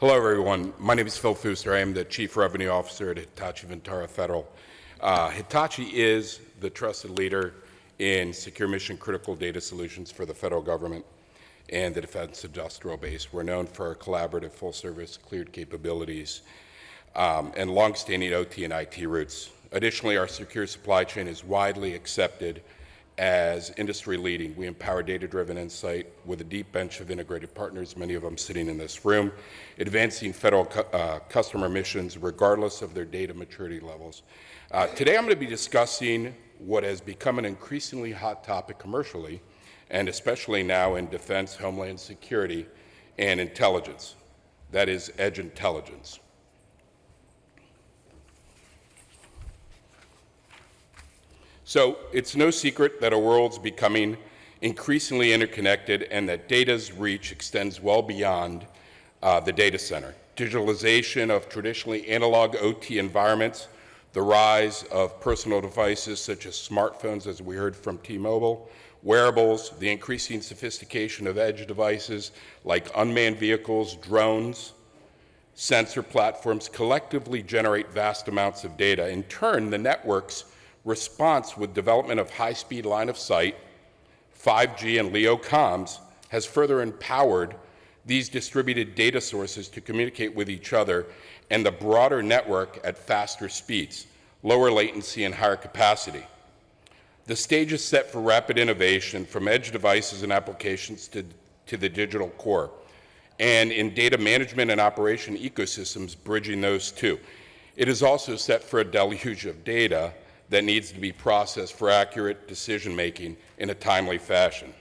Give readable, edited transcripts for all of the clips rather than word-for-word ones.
Hello, everyone. My name is Phil Fuster. I am the Chief Revenue Officer at Hitachi Vantara Federal. Hitachi is the trusted leader in secure mission-critical data solutions for the federal government and the defense industrial base. We're known for our collaborative, full-service, cleared capabilities and long-standing OT and IT roots. Additionally, our secure supply chain is widely accepted as industry-leading. We empower data-driven insight with a deep bench of integrated partners, many of them sitting in this room, advancing federal customer missions regardless of their data maturity levels. Today I'm going to be discussing what has become an increasingly hot topic commercially, and especially now in defense, homeland security, and intelligence. That is edge intelligence. So it's no secret that our world's becoming increasingly interconnected and that data's reach extends well beyond the data center. Digitalization of traditionally analog OT environments, the rise of personal devices such as smartphones, as we heard from T-Mobile, wearables, the increasing sophistication of edge devices like unmanned vehicles, drones, sensor platforms collectively generate vast amounts of data. In turn, the network's response with development of high-speed line of sight, 5G and LEO comms has further empowered these distributed data sources to communicate with each other and the broader network at faster speeds, lower latency, and higher capacity. The stage is set for rapid innovation from edge devices and applications to the digital core, and in data management and operation ecosystems bridging those two. It is also set for a deluge of data that needs to be processed for accurate decision-making in a timely fashion.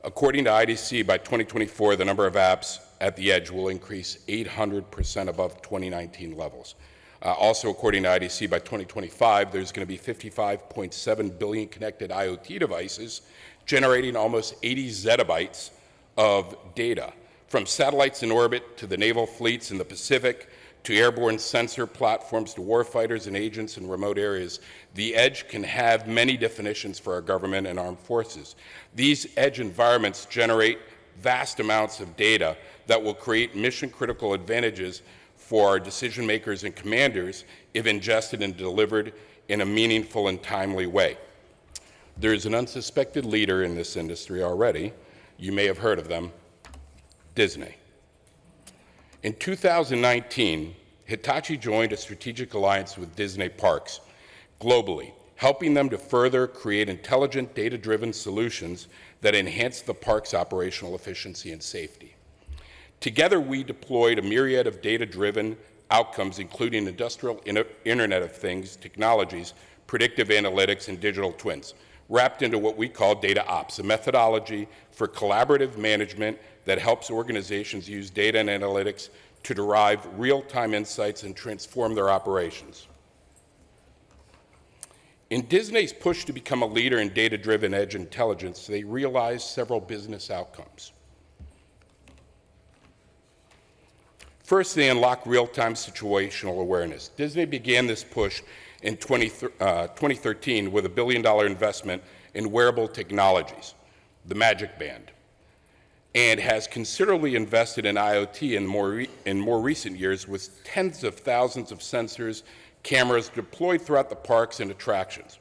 According to IDC, by 2024, the number of apps at the edge will increase 800% above 2019 levels. Also, according to IDC, by 2025, there's going to be 55.7 billion connected IoT devices, generating almost 80 zettabytes of data. From satellites in orbit to the naval fleets in the Pacific, to airborne sensor platforms, to warfighters and agents in remote areas, the edge can have many definitions for our government and armed forces. These edge environments generate vast amounts of data that will create mission-critical advantages for our decision makers and commanders if ingested and delivered in a meaningful and timely way. There's an unsuspected leader in this industry already. You may have heard of them, Disney. In 2019, Hitachi joined a strategic alliance with Disney Parks globally, helping them to further create intelligent, data-driven solutions that enhance the park's operational efficiency and safety. Together, we deployed a myriad of data-driven outcomes, including industrial Internet of Things technologies, predictive analytics, and digital twins, wrapped into what we call data ops, a methodology for collaborative management that helps organizations use data and analytics to derive real-time insights and transform their operations. In Disney's push to become a leader in data-driven edge intelligence, they realized several business outcomes. First, they unlocked real-time situational awareness. Disney began this push in 2013 with a $1 billion investment in wearable technologies, the Magic Band, and has considerably invested in IoT in more recent years with tens of thousands of sensors, cameras deployed throughout the parks and attractions.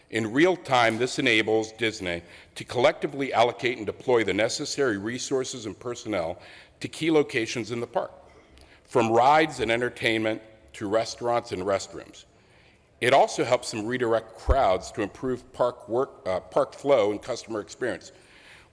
In real time, this enables Disney to collectively allocate and deploy the necessary resources and personnel to key locations in the park, from rides and entertainment to restaurants and restrooms. It also helps them redirect crowds to improve park flow and customer experience.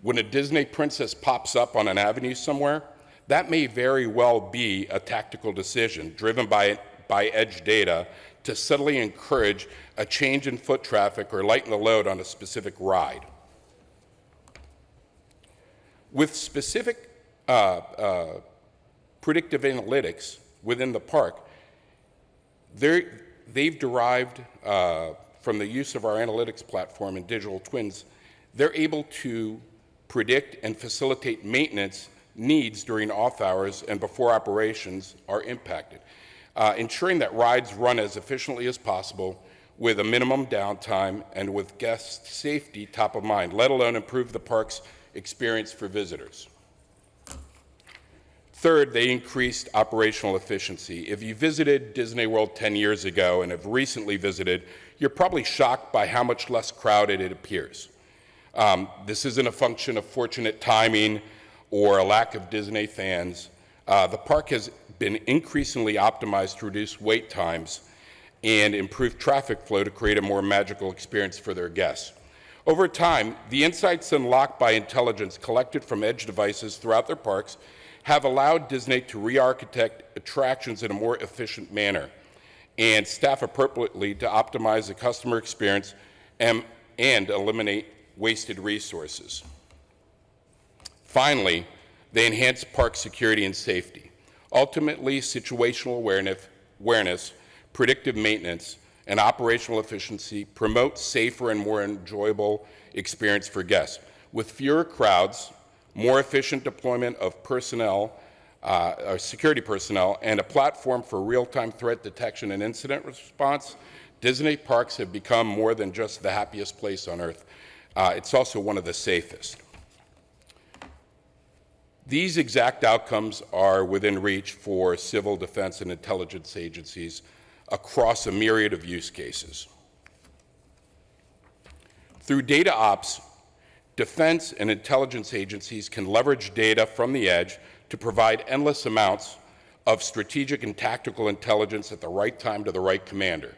When a Disney princess pops up on an avenue somewhere, that may very well be a tactical decision driven by edge data to subtly encourage a change in foot traffic or lighten the load on a specific ride. With specific predictive analytics within the park, they've derived from the use of our analytics platform and digital twins, they're able to predict and facilitate maintenance needs during off hours and before operations are impacted, ensuring that rides run as efficiently as possible with a minimum downtime and with guest safety top of mind, let alone improve the park's experience for visitors. Third, they increased operational efficiency. If you visited Disney World 10 years ago and have recently visited, you're probably shocked by how much less crowded it appears. This isn't a function of fortunate timing or a lack of Disney fans. The park has been increasingly optimized to reduce wait times and improve traffic flow to create a more magical experience for their guests. Over time, the insights unlocked by intelligence collected from edge devices throughout their parks have allowed Disney to re-architect attractions in a more efficient manner and staff appropriately to optimize the customer experience and eliminate wasted resources. Finally, they enhance park security and safety. Ultimately, situational awareness, predictive maintenance, and operational efficiency promote safer and more enjoyable experience for guests. With fewer crowds, more efficient deployment of personnel, or security personnel, and a platform for real-time threat detection and incident response, Disney parks have become more than just the happiest place on earth. It's also one of the safest. These exact outcomes are within reach for civil defense and intelligence agencies across a myriad of use cases. Through data ops, defense and intelligence agencies can leverage data from the edge to provide endless amounts of strategic and tactical intelligence at the right time to the right commander,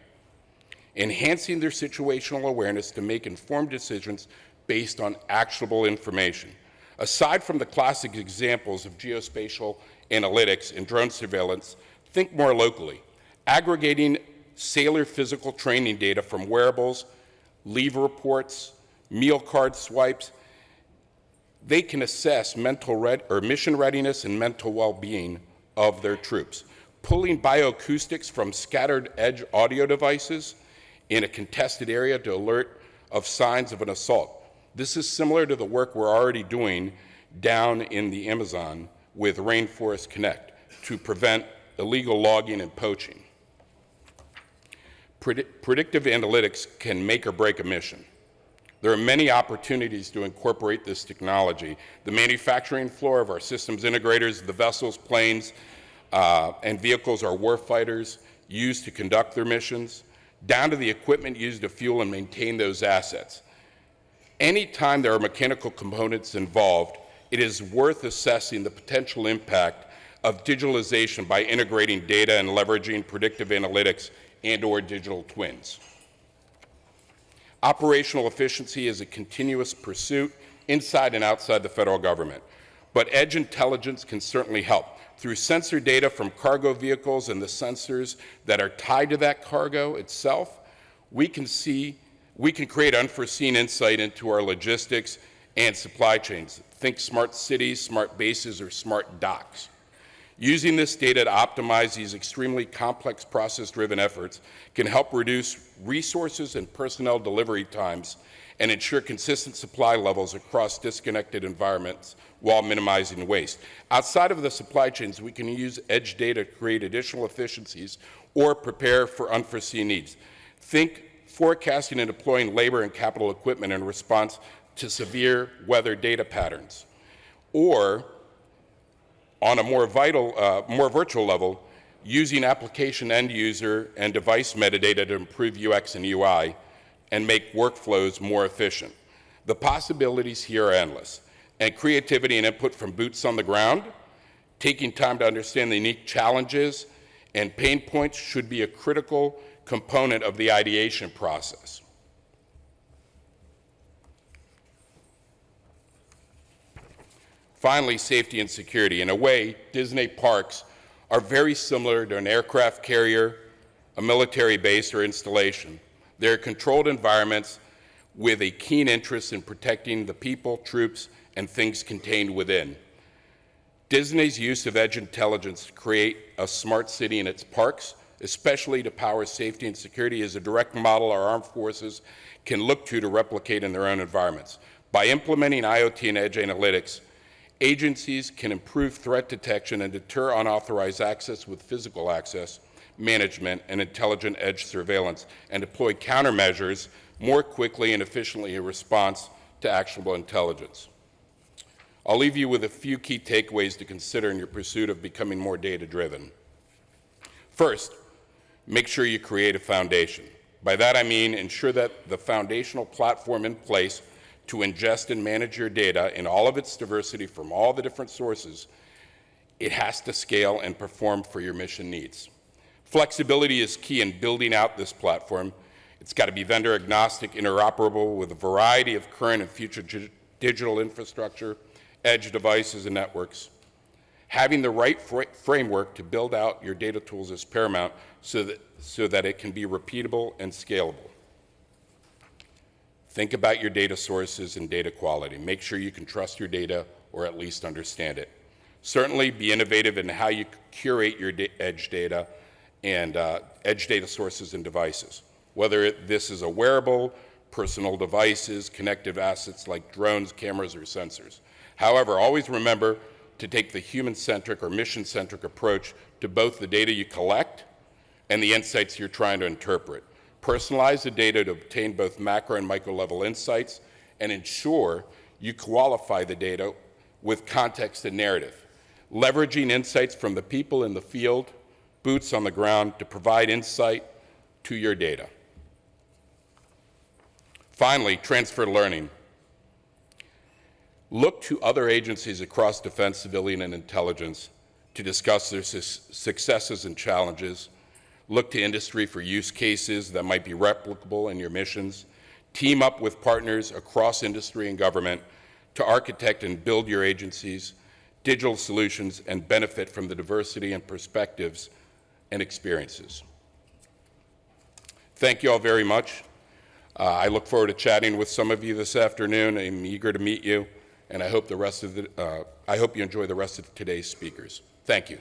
enhancing their situational awareness to make informed decisions based on actionable information. Aside from the classic examples of geospatial analytics and drone surveillance, think more locally. Aggregating sailor physical training data from wearables, leave reports, meal card swipes, they can assess mission readiness and mental well-being of their troops. Pulling bioacoustics from scattered edge audio devices in a contested area to alert of signs of an assault. This is similar to the work we're already doing down in the Amazon with Rainforest Connect to prevent illegal logging and poaching. Predictive analytics can make or break a mission. There are many opportunities to incorporate this technology. The manufacturing floor of our systems integrators, the vessels, planes, and vehicles our warfighters use to conduct their missions, down to the equipment used to fuel and maintain those assets. Anytime there are mechanical components involved, it is worth assessing the potential impact of digitalization by integrating data and leveraging predictive analytics and/or digital twins. Operational efficiency is a continuous pursuit inside and outside the federal government, but edge intelligence can certainly help. Through sensor data from cargo vehicles and the sensors that are tied to that cargo itself, we can create unforeseen insight into our logistics and supply chains. Think smart cities, smart bases, or smart docks. Using this data to optimize these extremely complex process-driven efforts can help reduce resources and personnel delivery times and ensure consistent supply levels across disconnected environments while minimizing waste. Outside of the supply chains, we can use edge data to create additional efficiencies or prepare for unforeseen needs. Think forecasting and deploying labor and capital equipment in response to severe weather data patterns, or on a more virtual level, using application end user and device metadata to improve UX and UI and make workflows more efficient. The possibilities here are endless, and creativity and input from boots on the ground, taking time to understand the unique challenges and pain points should be a critical component of the ideation process. Finally, safety and security. In a way, Disney parks are very similar to an aircraft carrier, a military base, or installation. They're controlled environments with a keen interest in protecting the people, troops, and things contained within. Disney's use of edge intelligence to create a smart city in its parks, especially to power safety and security, is a direct model our armed forces can look to replicate in their own environments. By implementing IoT and edge analytics, agencies can improve threat detection and deter unauthorized access with physical access management and intelligent edge surveillance, and deploy countermeasures more quickly and efficiently in response to actionable intelligence. I'll leave you with a few key takeaways to consider in your pursuit of becoming more data-driven. First, make sure you create a foundation. By that I mean ensure that the foundational platform in place to ingest and manage your data in all of its diversity from all the different sources, it has to scale and perform for your mission needs. Flexibility is key in building out this platform. It's got to be vendor agnostic, interoperable with a variety of current and future digital infrastructure, edge devices, and networks. Having the right framework to build out your data tools is paramount so that it can be repeatable and scalable. Think about your data sources and data quality. Make sure you can trust your data or at least understand it. Certainly be innovative in how you curate your edge data and edge data sources and devices. Whether this is a wearable, personal devices, connective assets like drones, cameras, or sensors. However, always remember to take the human-centric or mission-centric approach to both the data you collect and the insights you're trying to interpret. Personalize the data to obtain both macro and micro level insights and ensure you qualify the data with context and narrative, leveraging insights from the people in the field, boots on the ground, to provide insight to your data. Finally, transfer learning. Look to other agencies across defense, civilian, and intelligence to discuss their successes and challenges. Look to industry for use cases that might be replicable in your missions. Team up with partners across industry and government to architect and build your agencies' digital solutions and benefit from the diversity and perspectives and experiences. Thank you all very much. I look forward to chatting with some of you this afternoon. I'm eager to meet you, and I hope you enjoy the rest of today's speakers. Thank you.